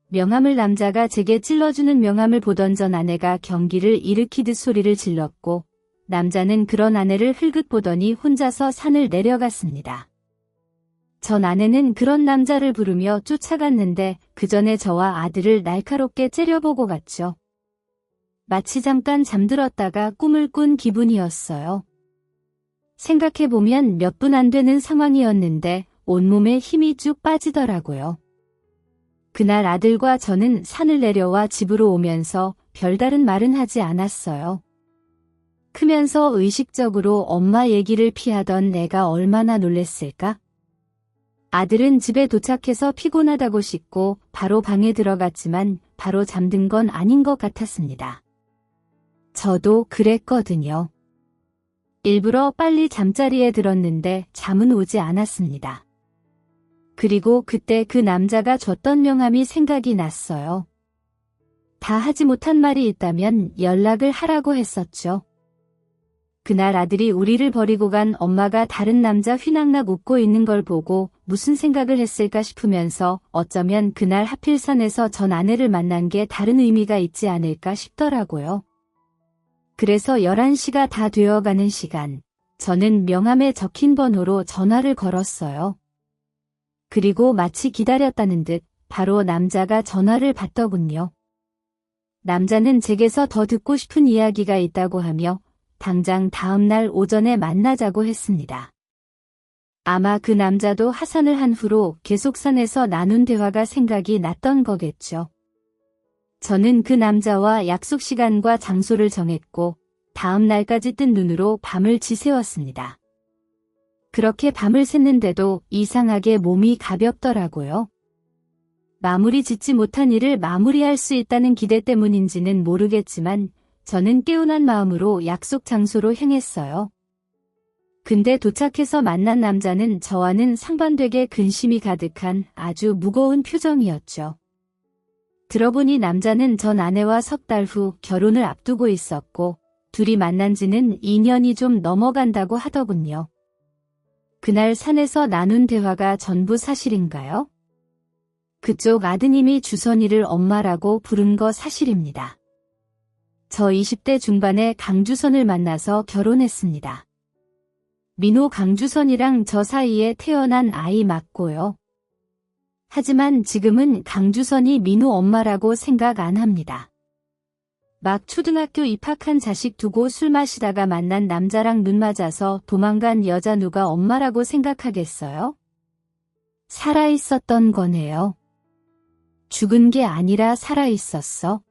명함을. 남자가 제게 찔러주는 명함을 보던 전 아내가 경기를 일으키듯 소리를 질렀고 남자는 그런 아내를 흘끗 보더니 혼자서 산을 내려갔습니다. 전 아내는 그런 남자를 부르며 쫓아갔는데 그 전에 저와 아들을 날카롭게 째려보고 갔죠. 마치 잠깐 잠들었다가 꿈을 꾼 기분이었어요. 생각해보면 몇 분 안 되는 상황이었는데 온몸에 힘이 쭉 빠지더라고요. 그날 아들과 저는 산을 내려와 집으로 오면서 별다른 말은 하지 않았어요. 크면서 의식적으로 엄마 얘기를 피하던 내가 얼마나 놀랬을까? 아들은 집에 도착해서 피곤하다고 씻고 바로 방에 들어갔지만 바로 잠든 건 아닌 것 같았습니다. 저도 그랬거든요. 일부러 빨리 잠자리에 들었는데 잠은 오지 않았습니다. 그리고 그때 그 남자가 줬던 명함이 생각이 났어요. 다 하지 못한 말이 있다면 연락을 하라고 했었죠. 그날 아들이 우리를 버리고 간 엄마가 다른 남자 휘낙낙 웃고 있는 걸 보고 무슨 생각을 했을까 싶으면서 어쩌면 그날 하필 산에서 전 아내를 만난 게 다른 의미가 있지 않을까 싶더라고요. 그래서 11시가 다 되어가는 시간, 저는 명함에 적힌 번호로 전화를 걸었어요. 그리고 마치 기다렸다는 듯 바로 남자가 전화를 받더군요. 남자는 제게서 더 듣고 싶은 이야기가 있다고 하며 당장 다음날 오전에 만나자고 했습니다. 아마 그 남자도 하산을 한 후로 계속 산에서 나눈 대화가 생각이 났던 거겠죠. 저는 그 남자와 약속 시간과 장소를 정했고 다음 날까지 뜬 눈으로 밤을 지새웠습니다. 그렇게 밤을 샜는데도 이상하게 몸이 가볍더라고요. 마무리 짓지 못한 일을 마무리할 수 있다는 기대 때문인지는 모르겠지만 저는 개운한 마음으로 약속 장소로 향했어요. 근데 도착해서 만난 남자는 저와는 상반되게 근심이 가득한 아주 무거운 표정이었죠. 들어보니 남자는 전 아내와 석 달 후 결혼을 앞두고 있었고 둘이 만난 지는 2년이 좀 넘어간다고 하더군요. 그날 산에서 나눈 대화가 전부 사실인가요? 그쪽 아드님이 주선이를 엄마라고 부른 거 사실입니다. 저 20대 중반에 강주선을 만나서 결혼했습니다. 민호 강주선이랑 저 사이에 태어난 아이 맞고요. 하지만 지금은 강주선이 민호 엄마라고 생각 안 합니다. 막 초등학교 입학한 자식 두고 술 마시다가 만난 남자랑 눈 맞아서 도망간 여자 누가 엄마라고 생각하겠어요? 살아있었던 거네요. 죽은 게 아니라 살아있었어.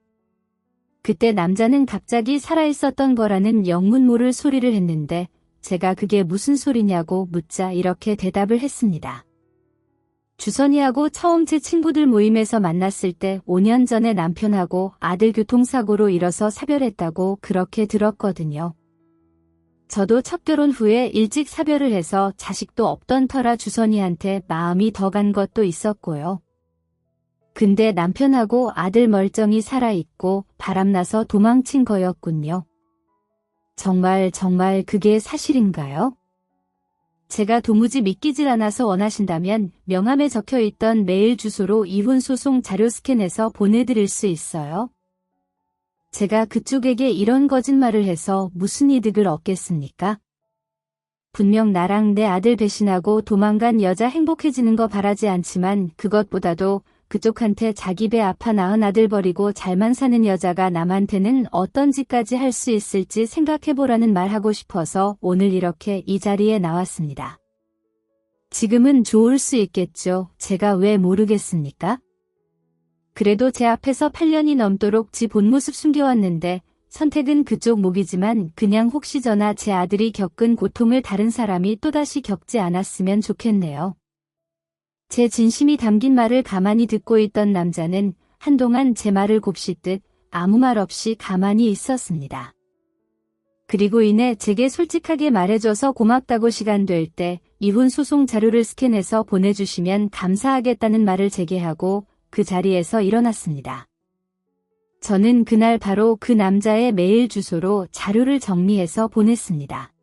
그때 남자는 갑자기 살아있었던 거라는 영문 모를 소리를 했는데 제가 그게 무슨 소리냐고 묻자 이렇게 대답을 했습니다. 주선이하고 처음 제 친구들 모임에서 만났을 때 5년 전에 남편하고 아들 교통사고로 일어서 사별했다고 그렇게 들었거든요. 저도 첫 결혼 후에 일찍 사별을 해서 자식도 없던 터라 주선이한테 마음이 더 간 것도 있었고요. 근데 남편하고 아들 멀쩡히 살아있고 바람나서 도망친 거였군요. 정말 그게 사실인가요? 제가 도무지 믿기질 않아서 원하신다면 명함에 적혀있던 메일 주소로 이혼소송 자료 스캔해서 보내드릴 수 있어요. 제가 그쪽에게 이런 거짓말을 해서 무슨 이득을 얻겠습니까? 분명 나랑 내 아들 배신하고 도망간 여자 행복해지는 거 바라지 않지만 그것보다도 그쪽한테 자기 배 아파 낳은 아들 버리고 잘만 사는 여자가 남한테는 어떤 짓까지 할 수 있을지 생각해보라는 말 하고 싶어서 오늘 이렇게 이 자리에 나왔습니다. 지금은 좋을 수 있겠죠. 제가 왜 모르겠습니까? 그래도 제 앞에서 8년이 넘도록 지 본 모습 숨겨왔는데 선택은 그쪽 몫이지만 그냥 혹시저나 제 아들이 겪은 고통을 다른 사람이 또다시 겪지 않았으면 좋겠네요. 제 진심이 담긴 말을 가만히 듣고 있던 남자는 한동안 제 말을 곱씹듯 아무 말 없이 가만히 있었습니다. 그리고 이내 제게 솔직하게 말해줘서 고맙다고 시간 될 때 이혼 소송 자료를 스캔해서 보내주시면 감사하겠다는 말을 제게 하고 그 자리에서 일어났습니다. 저는 그날 바로 그 남자의 메일 주소로 자료를 정리해서 보냈습니다.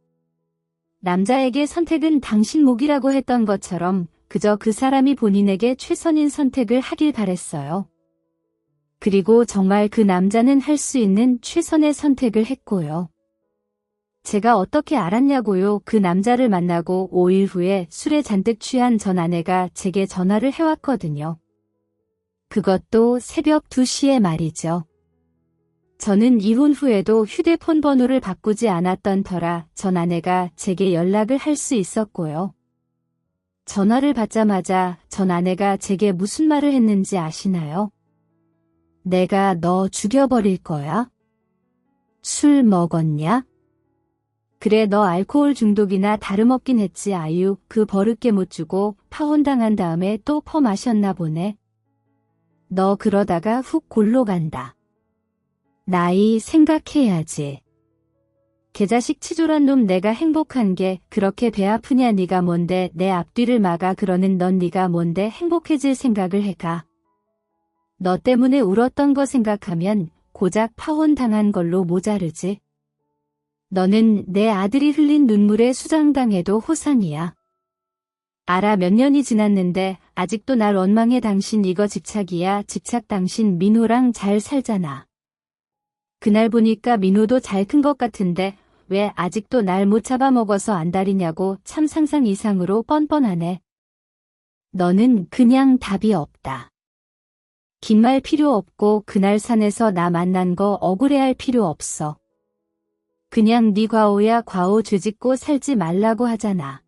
남자에게 선택은 당신 몫이라고 했던 것처럼 그저 그 사람이 본인에게 최선인 선택을 하길 바랬어요. 그리고 정말 그 남자는 할 수 있는 최선의 선택을 했고요. 제가 어떻게 알았냐고요. 그 남자를 만나고 5일 후에 술에 잔뜩 취한 전 아내가 제게 전화를 해왔거든요. 그것도 새벽 2시에 말이죠. 저는 이혼 후에도 휴대폰 번호를 바꾸지 않았던 터라 전 아내가 제게 연락을 할 수 있었고요. 전화를 받자마자 전 아내가 제게 무슨 말을 했는지 아시나요? 내가 너 죽여버릴 거야? 술 먹었냐? 그래 너 알코올 중독이나 다름없긴 했지 아유 그 버릇게 못 주고 파혼당한 다음에 또 퍼마셨나 보네. 너 그러다가 훅 골로 간다. 나이 생각해야지. 개자식 치졸한 놈 내가 행복한 게 그렇게 배 아프냐 네가 뭔데 내 앞뒤를 막아 그러는 넌 네가 뭔데 행복해질 생각을 해가. 너 때문에 울었던 거 생각하면 고작 파혼당한 걸로 모자르지. 너는 내 아들이 흘린 눈물에 수장당해도 호상이야. 알아 몇 년이 지났는데 아직도 날 원망해 당신 이거 집착이야 집착 당신 민호랑 잘 살잖아. 그날 보니까 민호도 잘 큰 것 같은데 왜 아직도 날 못 잡아먹어서 안달이냐고 참 상상 이상으로 뻔뻔하네. 너는 그냥 답이 없다. 긴 말 필요 없고 그날 산에서 나 만난 거 억울해할 필요 없어. 그냥 네 과오야 과오 죄짓고 살지 말라고 하잖아.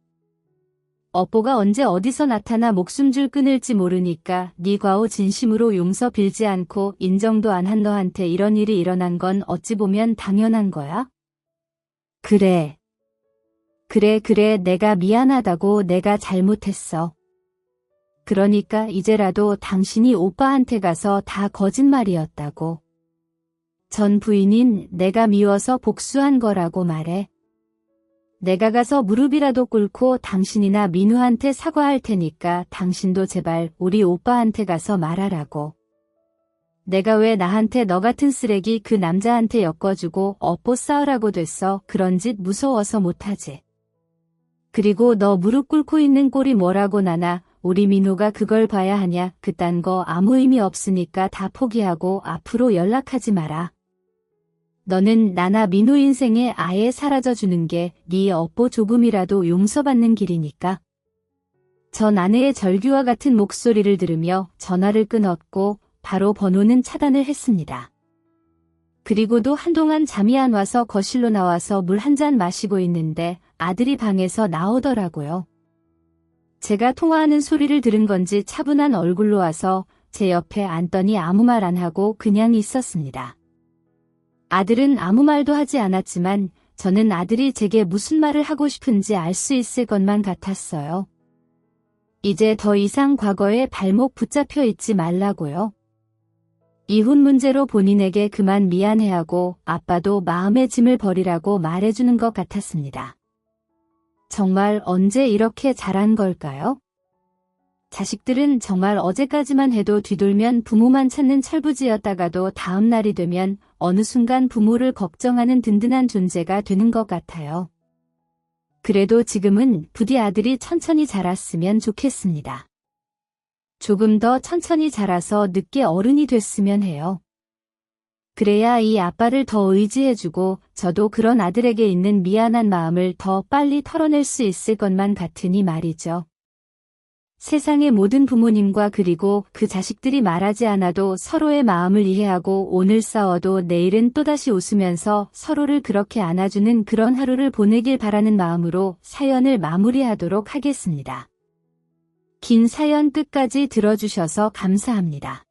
업보가 언제 어디서 나타나 목숨줄 끊을지 모르니까 네 과오 진심으로 용서 빌지 않고 인정도 안 한 너한테 이런 일이 일어난 건 어찌 보면 당연한 거야? 그래. 내가 미안하다고 내가 잘못했어. 그러니까 이제라도 당신이 오빠한테 가서 다 거짓말이었다고. 전 부인인 내가 미워서 복수한 거라고 말해. 내가 가서 무릎이라도 꿇고 당신이나 민우한테 사과할 테니까 당신도 제발 우리 오빠한테 가서 말하라고. 내가 왜 나한테 너 같은 쓰레기 그 남자한테 엮어주고 업보 쌓으라고 됐어. 그런 짓 무서워서 못하지. 그리고 너 무릎 꿇고 있는 꼴이 뭐라고 나나 우리 민호가 그걸 봐야 하냐. 그딴 거 아무 의미 없으니까 다 포기하고 앞으로 연락하지 마라. 너는 나나 민호 인생에 아예 사라져주는 게 네 업보 조금이라도 용서받는 길이니까. 전 아내의 절규와 같은 목소리를 들으며 전화를 끊었고 바로 번호는 차단을 했습니다. 그리고도 한동안 잠이 안 와서 거실로 나와서 물 한 잔 마시고 있는데 아들이 방에서 나오더라고요. 제가 통화하는 소리를 들은 건지 차분한 얼굴로 와서 제 옆에 앉더니 아무 말 안 하고 그냥 있었습니다. 아들은 아무 말도 하지 않았지만 저는 아들이 제게 무슨 말을 하고 싶은지 알 수 있을 것만 같았어요. 이제 더 이상 과거에 발목 붙잡혀 있지 말라고요. 이혼 문제로 본인에게 그만 미안해하고 아빠도 마음의 짐을 버리라고 말해주는 것 같았습니다. 정말 언제 이렇게 잘한 걸까요? 자식들은 정말 어제까지만 해도 뒤돌면 부모만 찾는 철부지였다가도 다음 날이 되면 어느 순간 부모를 걱정하는 든든한 존재가 되는 것 같아요. 그래도 지금은 부디 아들이 천천히 자랐으면 좋겠습니다. 조금 더 천천히 자라서 늦게 어른이 됐으면 해요. 그래야 이 아빠를 더 의지해주고 저도 그런 아들에게 있는 미안한 마음을 더 빨리 털어낼 수 있을 것만 같으니 말이죠. 세상의 모든 부모님과 그리고 그 자식들이 말하지 않아도 서로의 마음을 이해하고 오늘 싸워도 내일은 또다시 웃으면서 서로를 그렇게 안아주는 그런 하루를 보내길 바라는 마음으로 사연을 마무리하도록 하겠습니다. 긴 사연 끝까지 들어주셔서 감사합니다.